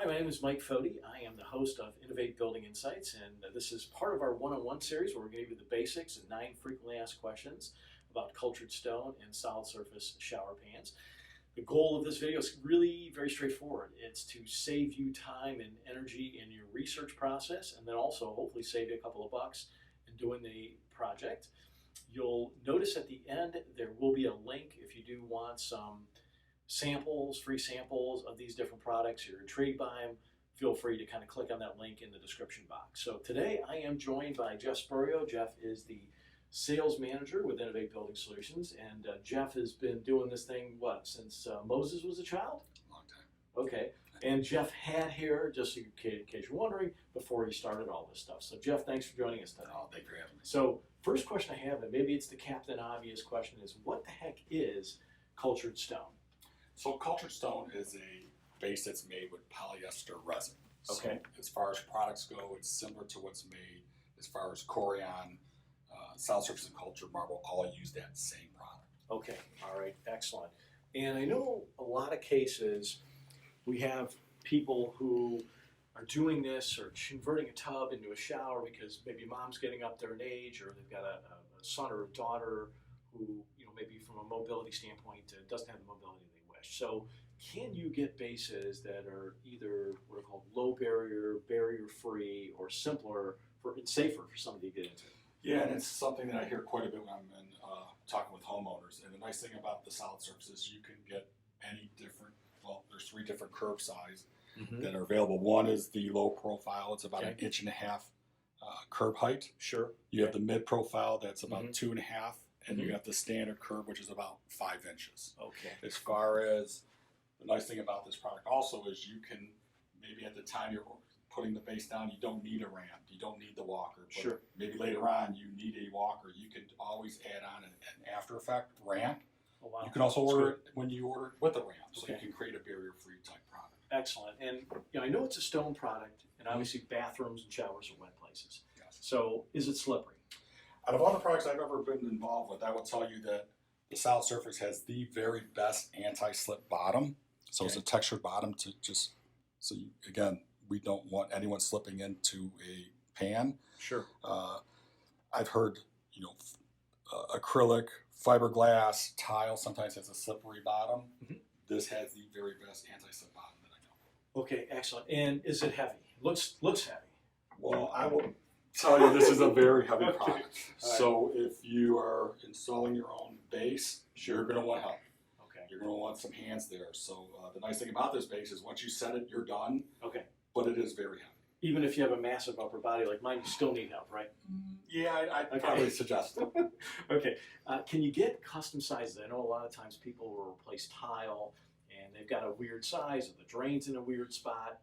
Hi, my name is Mike Foti. I am the host of Innovate Building Insights, and this is part of our one-on-one series where we're going to give you the basics and 9 frequently asked questions about cultured stone and solid surface shower pans. The goal of this video is really very straightforward. It's to save you time and energy in your research process, and then also hopefully save you a couple of bucks in doing the project. You'll notice at the end there will be a link if you do want some samples, free samples of these different products. You're intrigued by them, feel free to kind of click on that link in the description box. So today I am joined by Jeff Spurio. Jeff is the sales manager with Innovate Building Solutions, and Jeff has been doing this thing, since Moses was a child? Long time. Okay, and Jeff had hair, just in case you're wondering, before he started all this stuff. So Jeff, thanks for joining us today. Oh, thank you for having me. So first question I have, and maybe it's the captain obvious question, is what the heck is cultured stone? So cultured stone is a base that's made with polyester resin. Okay. So as far as products go, it's similar to what's made as far as Corian, solid surface and cultured marble, all use that same product. Okay, all right, excellent. And I know a lot of cases we have people who are doing this or converting a tub into a shower because maybe mom's getting up there in age, or they've got a son or a daughter who, maybe from a mobility standpoint doesn't have the mobility they wish. So can you get bases that are either what are called low barrier, barrier free, or simpler and safer for somebody to get into? Yeah, and it's something that I hear quite a bit when I'm talking with homeowners. And the nice thing about the solid surfaces, you can get any different, there's 3 different curb size that are available. One is the low profile. It's about 1.5 inches curb height. Sure. You have the mid profile that's about 2.5, and you have the standard curb, which is about 5 inches. Okay. As far as the nice thing about this product also is you can, maybe at the time you're putting the base down, you don't need a ramp, you don't need the walker. But sure. Maybe later on you need a walker. You can always add on an after effect ramp. Oh, wow. You can also order it when you order it with a ramp, so Okay. you can create a barrier-free type product. Excellent. And I know it's a stone product, and obviously bathrooms and showers are wet places. Yes. So is it slippery? Out of all the products I've ever been involved with, I will tell you that the solid surface has the very best anti-slip bottom. So it's a textured bottom to just, again, we don't want anyone slipping into a pan. Sure. I've heard, acrylic, fiberglass, tile sometimes has a slippery bottom. This has the very best anti-slip bottom that I know. Okay, excellent. And is it heavy? Looks heavy. Well, I will tell you this is a very heavy Okay. product. So if you are installing your own base, you're going to want help. Okay. You're going to want some hands there. So the nice thing about this base is once you set it, you're done. Okay. But it is very heavy. Even if you have a massive upper body like mine, you still need help, right? Yeah, I'd probably suggest it. Okay. Can you get custom sizes? I know a lot of times people will replace tile and they've got a weird size, or the drain's in a weird spot.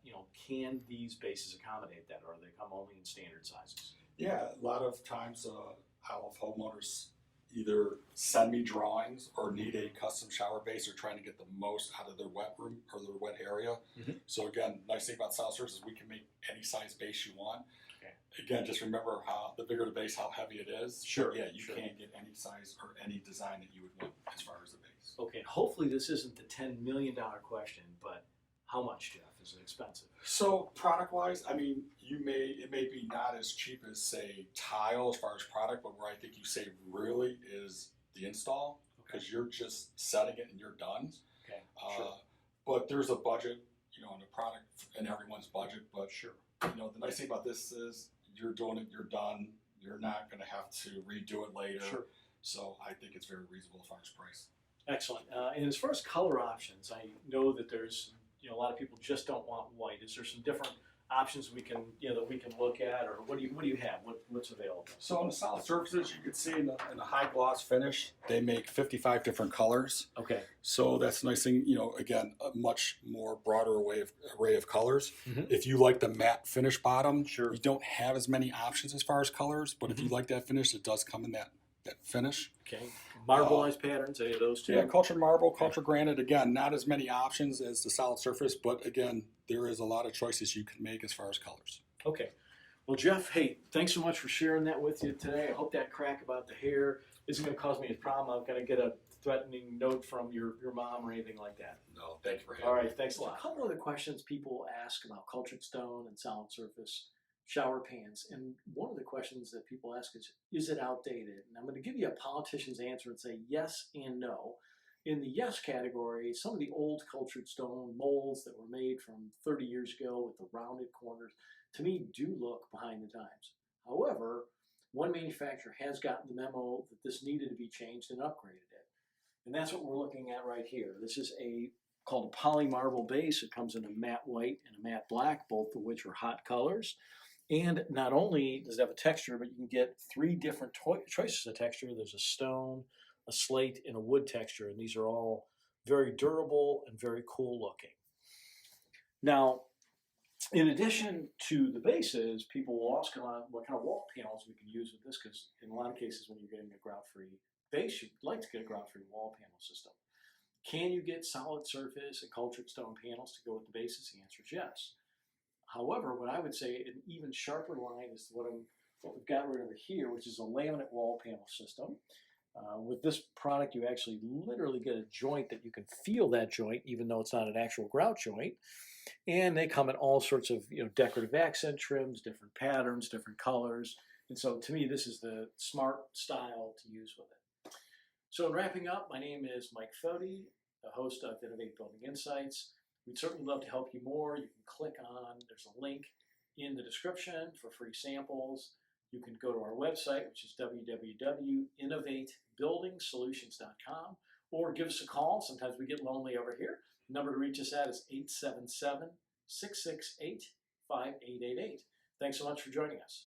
Can these bases accommodate that, or they come only in standard sizes? Yeah, a lot of times I'll have homeowners either send me drawings or need a custom shower base or trying to get the most out of their wet room or their wet area. So again, nice thing about solid surface is we can make any size base you want. Okay. Again, just remember how the bigger the base, how heavy it is. Sure. Yeah, you can't get any size or any design that you would want as far as the base. Okay, hopefully this isn't the $10 million question, but how much, Jeff? Is it expensive? So product-wise, I mean, it may be not as cheap as, say, tile as far as product, but where I think you save really is the install, because you're just setting it and you're done. Okay, sure. But there's a budget, on the product and everyone's budget. But sure, the nice thing about this is you're doing it, you're done. You're not going to have to redo it later. Sure. So I think it's very reasonable as far as price. Excellent. And as far as color options, I know that there's a lot of people just don't want white. Is there some different options we can that we can look at, or what do you have? What's available? So on the solid surfaces, you can see in the high gloss finish, they make 55 different colors. Okay. So that's the nice thing. Again, a much more broader array of colors. Mm-hmm. If you like the matte finish bottom, sure, you don't have as many options as far as colors. But if you like that finish, it does come in that finish. Okay. Marbleized patterns, any of those too? Yeah, cultured marble, cultured granite. Again, not as many options as the solid surface, but again, there is a lot of choices you can make as far as colors. Okay. Well, Jeff, hey, thanks so much for sharing that with you today. I hope that crack about the hair isn't going to cause me a problem. I'm going to get threatening note from your mom or anything like that. No, thank you for having All me. right, thanks a lot. A couple other questions people ask about cultured stone and solid surface shower pans. And one of the questions that people ask is it outdated? And I'm going to give you a politician's answer and say yes and no. In the yes category, some of the old cultured stone molds that were made from 30 years ago with the rounded corners, to me, do look behind the times. However, one manufacturer has gotten the memo that this needed to be changed and upgraded it. And that's what we're looking at right here. This is called a poly marble base. It comes in a matte white and a matte black, both of which are hot colors. And not only does it have a texture, but you can get 3 different choices of texture. There's a stone, a slate, and a wood texture. And these are all very durable and very cool looking. Now, in addition to the bases, people will ask what kind of wall panels we can use with this, because in a lot of cases when you're getting a grout-free base, you'd like to get a grout-free wall panel system. Can you get solid surface and cultured stone panels to go with the bases? The answer is yes. However, what I would say an even sharper line is what we've got right over here, which is a laminate wall panel system. With this product, you actually literally get a joint that you can feel that joint, even though it's not an actual grout joint. And they come in all sorts of decorative accent trims, different patterns, different colors. And so to me, this is the smart style to use with it. So in wrapping up, my name is Mike Fody, the host of Innovate Building Insights. We'd certainly love to help you more. You can click on, there's a link in the description for free samples. You can go to our website, which is www.innovatebuildingsolutions.com, or give us a call. Sometimes we get lonely over here. The number to reach us at is 877-668-5888. Thanks so much for joining us.